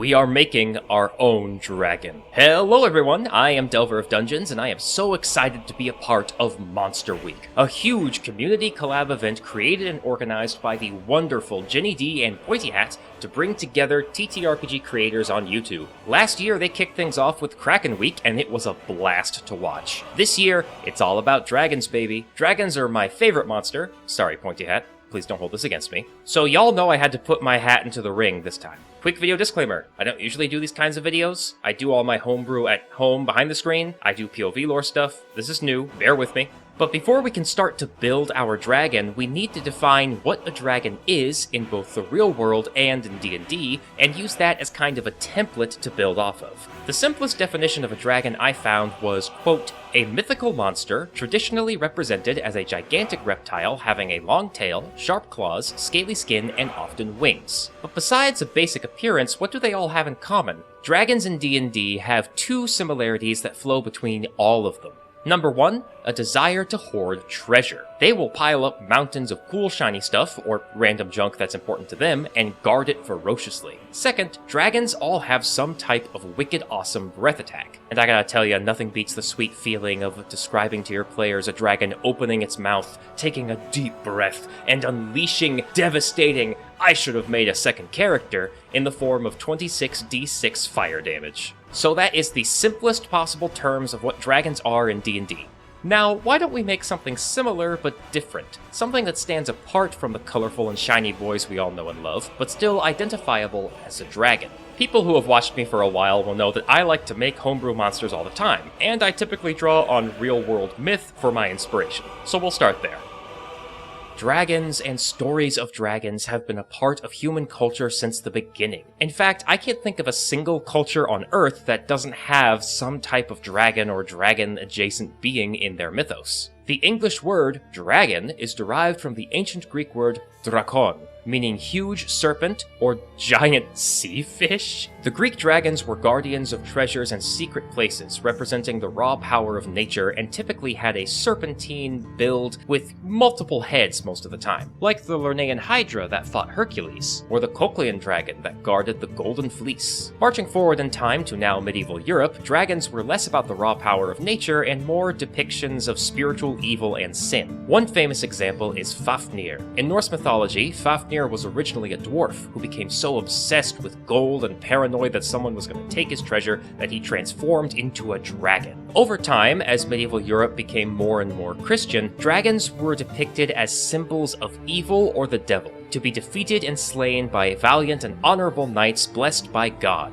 we are making our own dragon. Hello everyone, I am Delver of Dungeons, and I am so excited to be a part of Monster Week, a huge community collab event created and organized by the wonderful Jenny D and Pointy Hat to bring together TTRPG creators on YouTube. Last year they kicked things off with Kraken Week, and it was a blast to watch. This year, it's all about dragons, baby. Dragons are my favorite monster. Sorry, Pointy Hat. Please don't hold this against me. So y'all know I had to put my hat into the ring this time. Quick video disclaimer, I don't usually do these kinds of videos. I do all my homebrew at home behind the screen. I do POV lore stuff. This is new, bear with me. But before we can start to build our dragon, we need to define what a dragon is in both the real world and in D&D, and use that as kind of a template to build off of. The simplest definition of a dragon I found was, quote, a mythical monster traditionally represented as a gigantic reptile having a long tail, sharp claws, scaly skin, and often wings. But besides a basic appearance, what do they all have in common? Dragons in D&D have two similarities that flow between all of them. Number 1, a desire to hoard treasure. They will pile up mountains of cool shiny stuff, or random junk that's important to them, and guard it ferociously. Second, dragons all have some type of wicked awesome breath attack. And I gotta tell ya, nothing beats the sweet feeling of describing to your players a dragon opening its mouth, taking a deep breath, and unleashing devastating, I should have made a second character, in the form of 26d6 fire damage. So that is the simplest possible terms of what dragons are in D&D. Now, why don't we make something similar but different? Something that stands apart from the colorful and shiny boys we all know and love, but still identifiable as a dragon. People who have watched me for a while will know that I like to make homebrew monsters all the time, and I typically draw on real-world myth for my inspiration. So we'll start there. Dragons and stories of dragons have been a part of human culture since the beginning. In fact, I can't think of a single culture on Earth that doesn't have some type of dragon or dragon-adjacent being in their mythos. The English word dragon is derived from the ancient Greek word drakon, meaning huge serpent or giant sea fish. The Greek dragons were guardians of treasures and secret places, representing the raw power of nature, and typically had a serpentine build with multiple heads most of the time, like the Lernaean Hydra that fought Hercules, or the Coclean dragon that guarded the Golden Fleece. Marching forward in time to now medieval Europe, dragons were less about the raw power of nature and more depictions of spiritual evil and sin. One famous example is Fafnir. In Norse mythology, Fafnir was originally a dwarf who became so obsessed with gold and paranoid that someone was going to take his treasure that he transformed into a dragon. Over time, as medieval Europe became more and more Christian, dragons were depicted as symbols of evil or the devil, to be defeated and slain by valiant and honorable knights blessed by God.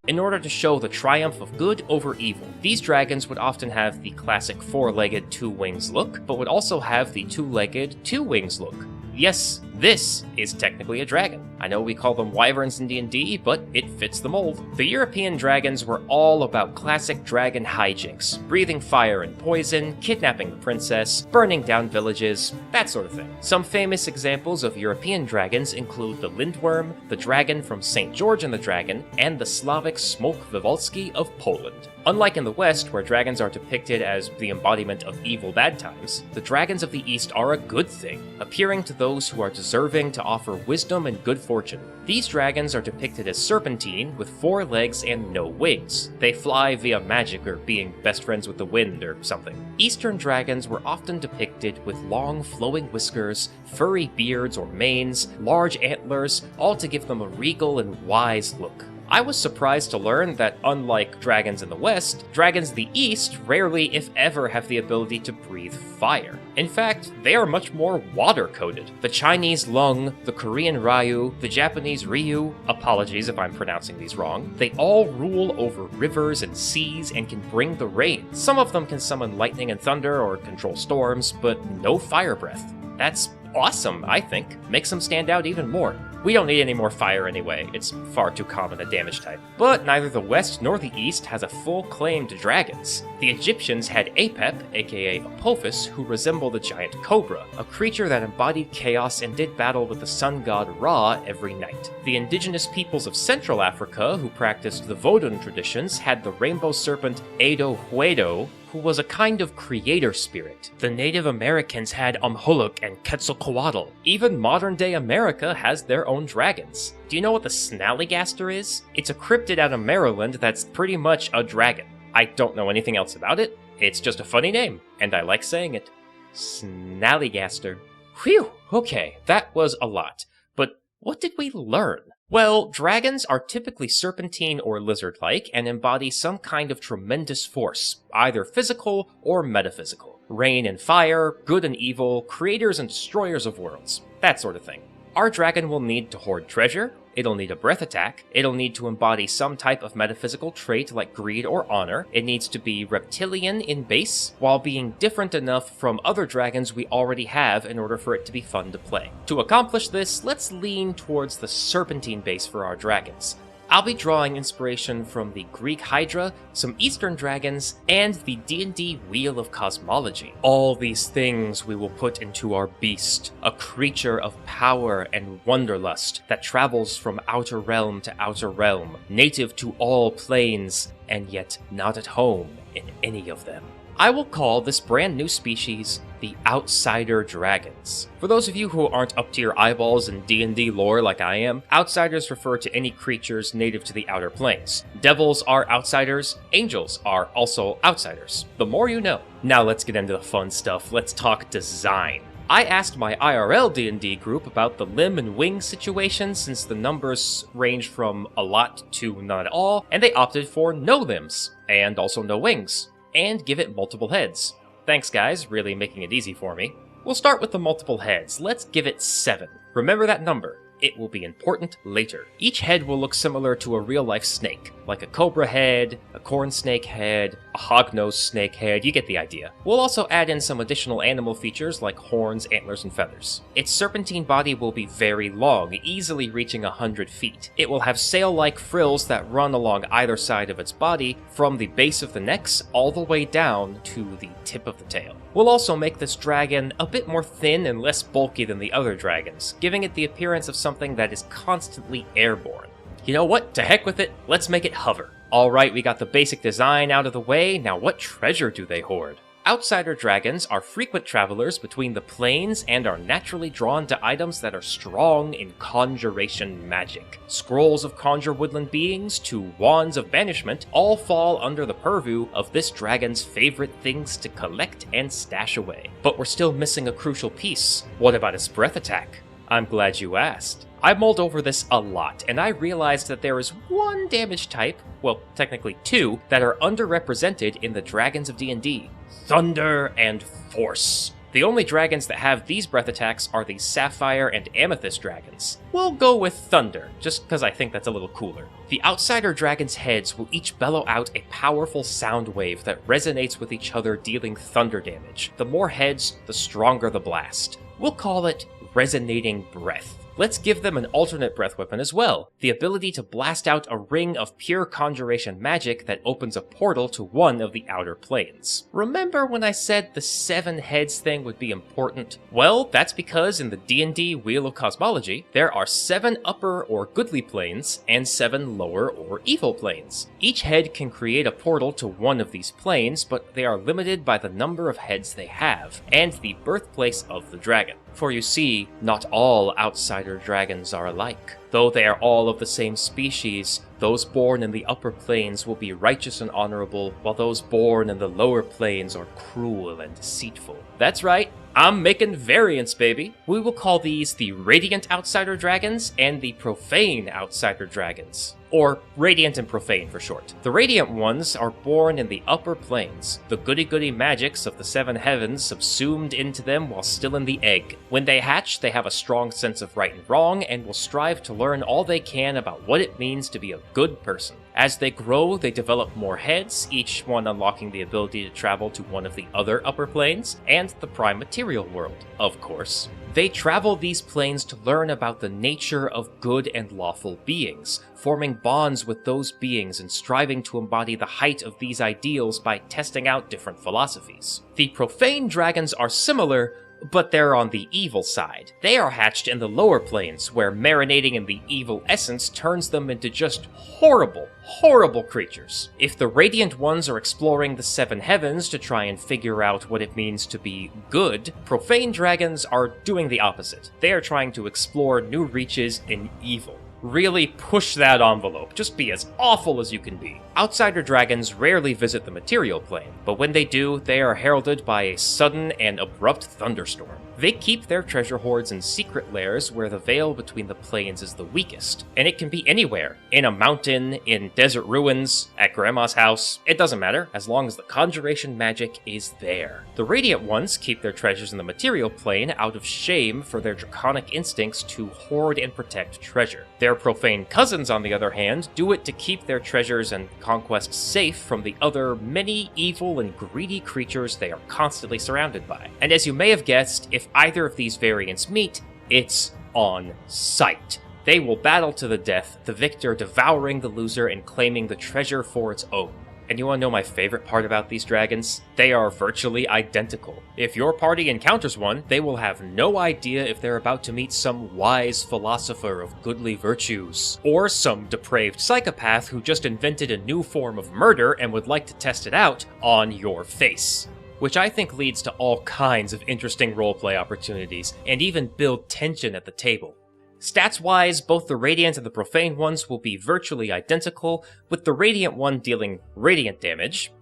In order to show the triumph of good over evil, these dragons would often have the classic four-legged, two wings look, but would also have the two-legged, two wings look. Yes, this is technically a dragon. I know we call them wyverns in D&D, but it fits the mold. The European dragons were all about classic dragon hijinks, breathing fire and poison, kidnapping the princess, burning down villages, that sort of thing. Some famous examples of European dragons include the Lindworm, the dragon from St. George and the Dragon, and the Slavic Smoke Vivalski of Poland. Unlike in the West, where dragons are depicted as the embodiment of evil bad times, the dragons of the East are a good thing, appearing to those who are deserving to offer wisdom and good fortune. These dragons are depicted as serpentine, with 4 legs and no wings. They fly via magic or being best friends with the wind or something. Eastern dragons were often depicted with long flowing whiskers, furry beards or manes, large antlers, all to give them a regal and wise look. I was surprised to learn that, unlike dragons in the West, dragons in the East rarely, if ever, have the ability to breathe fire. In fact, they are much more water-coded. The Chinese Lung, the Korean Ryu, the Japanese Ryu, apologies if I'm pronouncing these wrong, they all rule over rivers and seas and can bring the rain. Some of them can summon lightning and thunder or control storms, but no fire breath. That's awesome, I think. Makes them stand out even more. We don't need any more fire anyway, it's far too common a damage type. But neither the West nor the East has a full claim to dragons. The Egyptians had Apep, aka Apophis, who resembled a giant cobra, a creature that embodied chaos and did battle with the sun god Ra every night. The indigenous peoples of Central Africa, who practiced the Vodun traditions, had the rainbow serpent Edo Huedo, who was a kind of creator spirit. The Native Americans had Umhuluk and Quetzalcoatl. Even modern-day America has their own dragons. Do you know what the Snallygaster is? It's a cryptid out of Maryland that's pretty much a dragon. I don't know anything else about it. It's just a funny name, and I like saying it. Snallygaster. Phew, okay, that was a lot. But what did we learn? Well, dragons are typically serpentine or lizard-like and embody some kind of tremendous force, either physical or metaphysical. Rain and fire, good and evil, creators and destroyers of worlds, that sort of thing. Our dragon will need to hoard treasure, it'll need a breath attack, it'll need to embody some type of metaphysical trait like greed or honor, it needs to be reptilian in base, while being different enough from other dragons we already have in order for it to be fun to play. To accomplish this, let's lean towards the serpentine base for our dragons. I'll be drawing inspiration from the Greek Hydra, some Eastern dragons, and the D&D Wheel of Cosmology. All these things we will put into our beast, a creature of power and wanderlust that travels from outer realm to outer realm, native to all planes, and yet not at home in any of them. I will call this brand new species the Outsider Dragons. For those of you who aren't up to your eyeballs in D&D lore like I am, Outsiders refer to any creatures native to the Outer Planes. Devils are Outsiders, angels are also Outsiders. The more you know. Now let's get into the fun stuff, let's talk design. I asked my IRL D&D group about the limb and wing situation since the numbers range from a lot to none at all, and they opted for no limbs, and also no wings, and give it multiple heads. Thanks guys, really making it easy for me. We'll start with the multiple heads. Let's give it 7. Remember that number. It will be important later. Each head will look similar to a real-life snake, like a cobra head, a corn snake head, a hog-nosed snake head, you get the idea. We'll also add in some additional animal features like horns, antlers, and feathers. Its serpentine body will be very long, easily reaching 100 feet. It will have sail-like frills that run along either side of its body, from the base of the necks all the way down to the tip of the tail. We'll also make this dragon a bit more thin and less bulky than the other dragons, giving it the appearance of something that is constantly airborne. You know what? To heck with it, let's make it hover. Alright, we got the basic design out of the way, now what treasure do they hoard? Outsider dragons are frequent travelers between the planes and are naturally drawn to items that are strong in conjuration magic. Scrolls of conjure woodland beings to wands of banishment all fall under the purview of this dragon's favorite things to collect and stash away. But we're still missing a crucial piece. What about its breath attack? I'm glad you asked. I mulled over this a lot, and I realized that there is one damage type, well, technically 2, that are underrepresented in the dragons of D&D. Thunder and Force. The only dragons that have these breath attacks are the Sapphire and Amethyst dragons. We'll go with Thunder, just because I think that's a little cooler. The Outsider dragons' heads will each bellow out a powerful sound wave that resonates with each other, dealing thunder damage. The more heads, the stronger the blast. We'll call it Resonating Breath. Let's give them an alternate breath weapon as well, the ability to blast out a ring of pure conjuration magic that opens a portal to one of the outer planes. Remember when I said the 7 heads thing would be important? Well, that's because in the D&D Wheel of Cosmology, there are 7 upper or goodly planes and 7 lower or evil planes. Each head can create a portal to one of these planes, but they are limited by the number of heads they have, and the birthplace of the dragon. For you see, not all Outsider dragons are alike. Though they are all of the same species, those born in the upper planes will be righteous and honorable, while those born in the lower planes are cruel and deceitful. That's right, I'm making variants, baby! We will call these the Radiant Outsider Dragons and the Profane Outsider Dragons. Or Radiant and Profane for short. The Radiant ones are born in the upper planes, the goody-goody magics of the 7 heavens subsumed into them while still in the egg. When they hatch, they have a strong sense of right and wrong, and will strive to learn all they can about what it means to be a good person. As they grow, they develop more heads, each one unlocking the ability to travel to one of the other upper planes, and the prime material world, of course. They travel these planes to learn about the nature of good and lawful beings, forming bonds with those beings and striving to embody the height of these ideals by testing out different philosophies. The profane dragons are similar, but they're on the evil side. They are hatched in the lower planes, where marinating in the evil essence turns them into just horrible, horrible creatures. If the Radiant ones are exploring the Seven Heavens to try and figure out what it means to be good, Profane dragons are doing the opposite. They are trying to explore new reaches in evil. Really push that envelope. Just be as awful as you can be. Outsider dragons rarely visit the material plane, but when they do, they are heralded by a sudden and abrupt thunderstorm. They keep their treasure hoards in secret lairs where the veil between the planes is the weakest, and it can be anywhere. In a mountain, in desert ruins, at grandma's house, it doesn't matter, as long as the conjuration magic is there. The Radiant ones keep their treasures in the material plane out of shame for their draconic instincts to hoard and protect treasure. Their profane cousins, on the other hand, do it to keep their treasures and conquests safe from the other many evil and greedy creatures they are constantly surrounded by. And as you may have guessed, if either of these variants meet, it's on sight. They will battle to the death, the victor devouring the loser and claiming the treasure for its own. And you want to know my favorite part about these dragons? They are virtually identical. If your party encounters one, they will have no idea if they're about to meet some wise philosopher of goodly virtues, or some depraved psychopath who just invented a new form of murder and would like to test it out on your face. Which I think leads to all kinds of interesting roleplay opportunities, and even build tension at the table. Stats-wise, both the Radiant and the Profane ones will be virtually identical, with the Radiant one dealing radiant damage,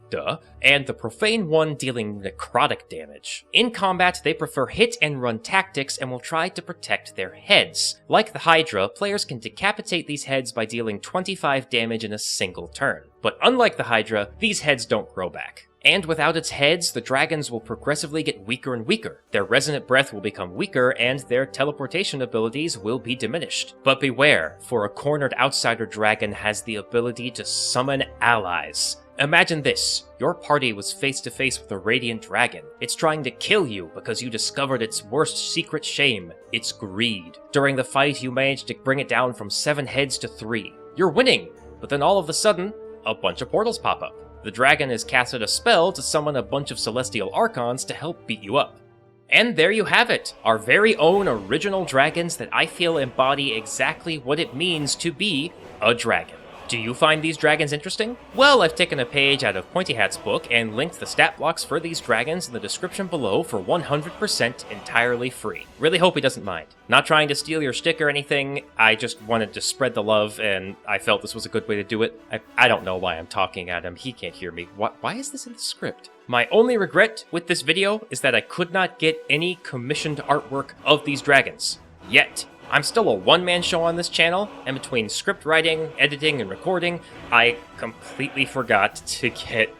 and the Profane one dealing necrotic damage. In combat, they prefer hit-and-run tactics and will try to protect their heads. Like the Hydra, players can decapitate these heads by dealing 25 damage in a single turn. But unlike the Hydra, these heads don't grow back. And without its heads, the dragons will progressively get weaker and weaker. Their resonant breath will become weaker, and their teleportation abilities will be diminished. But beware, for a cornered outsider dragon has the ability to summon allies. Imagine this. Your party was face to face with a radiant dragon. It's trying to kill you because you discovered its worst secret shame, its greed. During the fight, you managed to bring it down from 7 heads to 3. You're winning, but then all of a sudden, a bunch of portals pop up. The dragon has casted a spell to summon a bunch of celestial archons to help beat you up. And there you have it, our very own original dragons that I feel embody exactly what it means to be a dragon. Do you find these dragons interesting? Well, I've taken a page out of Pointy Hat's book and linked the stat blocks for these dragons in the description below for 100% entirely free. Really hope he doesn't mind. Not trying to steal your shtick or anything, I just wanted to spread the love and I felt this was a good way to do it. I don't know why I'm talking at him, he can't hear me. Why is this in the script? My only regret with this video is that I could not get any commissioned artwork of these dragons. Yet. I'm still a one-man show on this channel, and between script writing, editing, and recording, I completely forgot to get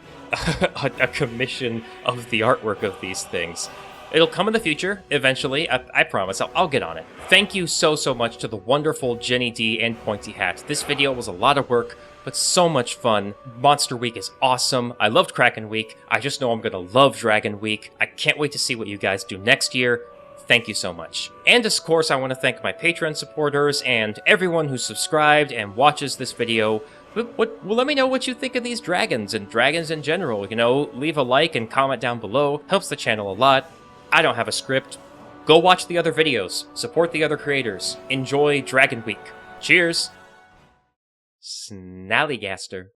a commission of the artwork of these things. It'll come in the future, eventually, I promise, I'll get on it. Thank you so much to the wonderful Jenny D and Pointy Hat. This video was a lot of work, but so much fun. Monster Week is awesome. I loved Kraken Week. I just know I'm gonna love Dragon Week. I can't wait to see what you guys do next year. Thank you so much. And of course, I want to thank my Patreon supporters and everyone who's subscribed and watches this video. Well, let me know what you think of these dragons and dragons in general. You know, leave a like and comment down below. Helps the channel a lot. I don't have a script. Go watch the other videos. Support the other creators. Enjoy Dragon Week. Cheers! Snallygaster.